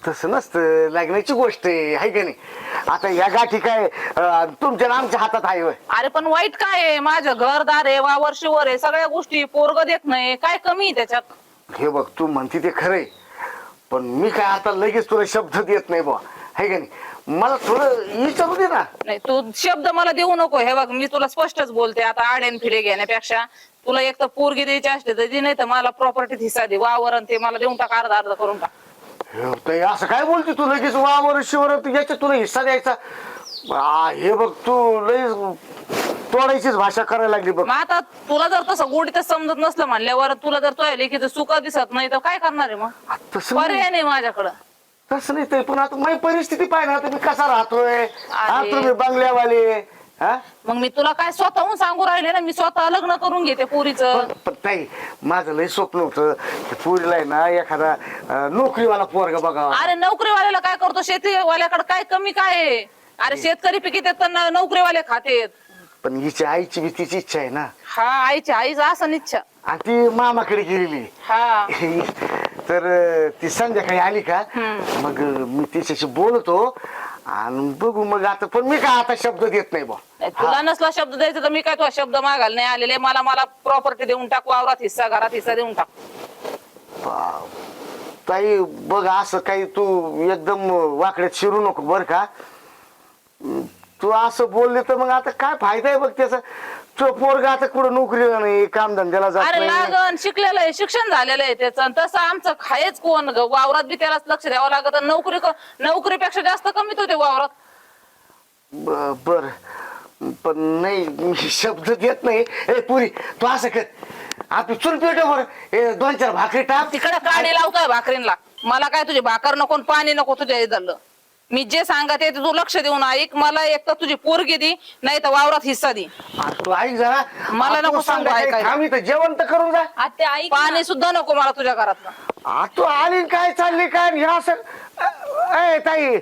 तसं नसतं, लग्नाची गोष्ट आहे का नाही. आता या गाठी काय तुमच्या आणि आमच्या हातात आहे होय. अरे पण वाईट काय आहे? माझं घरदार आहे, वावर शिवर आहे, सगळ्या गोष्टी, पोरग देत नाही, काय कमी आहे त्याच्यात? हे बघ, तू म्हणते ते खरंय, पण मी काय आता लगेच तुला शब्द देत नाही बा, आहे का नाही. मला थोडं विचारू दे ना. नाही, तू शब्द मला देऊ नको. हे बघ, मी तुला स्पष्टच बोलते, आता आड्यान फिडे घेण्यापेक्षा तुला एक तर पोरगी द्यायची असते तर ती, नाही तर मला प्रॉपर्टीत हिस्सा दे, वावर आणि ते मला देऊन टाक, अर्धा अर्धा करून टाक. हे ताई, असं काय बोलते तू लगेच वावर शिवर याच्यात तुला हिस्सा द्यायचा? हे बघ, तू लई तोडायचीच भाषा करायला लागली बघ. मग आता तुला जर तसं गोडीतच समजत नसलं म्हणल्यावर, तुला जर तुझ्या लेखीचं सुख दिसत नाही तर काय करणार आहे? मग तसं पर्याय नाही माझ्याकडं. तसं नाही ते, पण आता माझी परिस्थिती पाहिजे ना, तुम्ही कसा राहतोय, अरे. तुम्ही बंगल्यावाले. हा, मग मी तुला काय स्वतःहून सांगू राहिले ना, मी स्वतः लग्न करून घेते पोरीचं. पण ताई, माझं लय स्वप्न होतं की पुरीला आहे ना एखादा नोकरीवाला पोरगा बघावा. अरे नोकरीवाल्याला काय करतो? शेतीवाल्याकडे काय कमी काय आहे? अरे शेतकरी पिकीत तर नोकरीवाले खातेत. पण हिची आईची बी तिची इच्छा आहे ना, हा, आईचं असं इच्छा. आणि ती मामाकडे गेलेली. हा, तर ती संध्याकाळी आली का, मग मी तिच्याशी बोलतो आणि बघू मग. आता पण मी काय आता शब्द देत नाही बा. तुला नसला शब्द द्यायचा तर मी काय तुझा शब्द मागायला नाही आलेले. मला प्रॉपर्टी देऊन टाक, वावरात हिस्सा, घरात हिस्सा देऊन टाक. ताई बघ, असं काही तू एकदम वाकड्यात शिरू नको बर का. तू असं बोलले तर मग आता काय फायदा आहे बघ त्याचा. तो पोरगा आता कुठं नोकरीला नाही, कामधंद्याला जात अरे नाही. लागन, शिकलेलं आहे, शिक्षण झालेलं आहे त्याचं. आणि तसं आमचं खायच कोण वावरात बी त्यालाच लक्ष द्यावं लागत. नोकरीपेक्षा जास्त कमीत होते वावरात. बर, पण नाही, मी शब्द देत नाही. ए पुरी, तू असं कर, आपली चूल पेटवर 2-4 भाकरी टाक. तिकडे काढी लावतोय भाकरींला. मला काय तुझी भाकर नको, पाणी नको तुझ्या हे झालं. मी जे सांगते ते तू लक्ष देऊन ऐक. मला एक तर तुझी पोरगी दे, नाही तर वावरात हिस्सा दे. तू ऐक जरा, मला नको सांगू ऐकायला. आम्ही तर जेवण तर करून जा. आत्या ऐक ना. पाणी सुद्धा नको मला तुझ्या घरात. तू आली न काय चालली काय हे असं. ए ताई,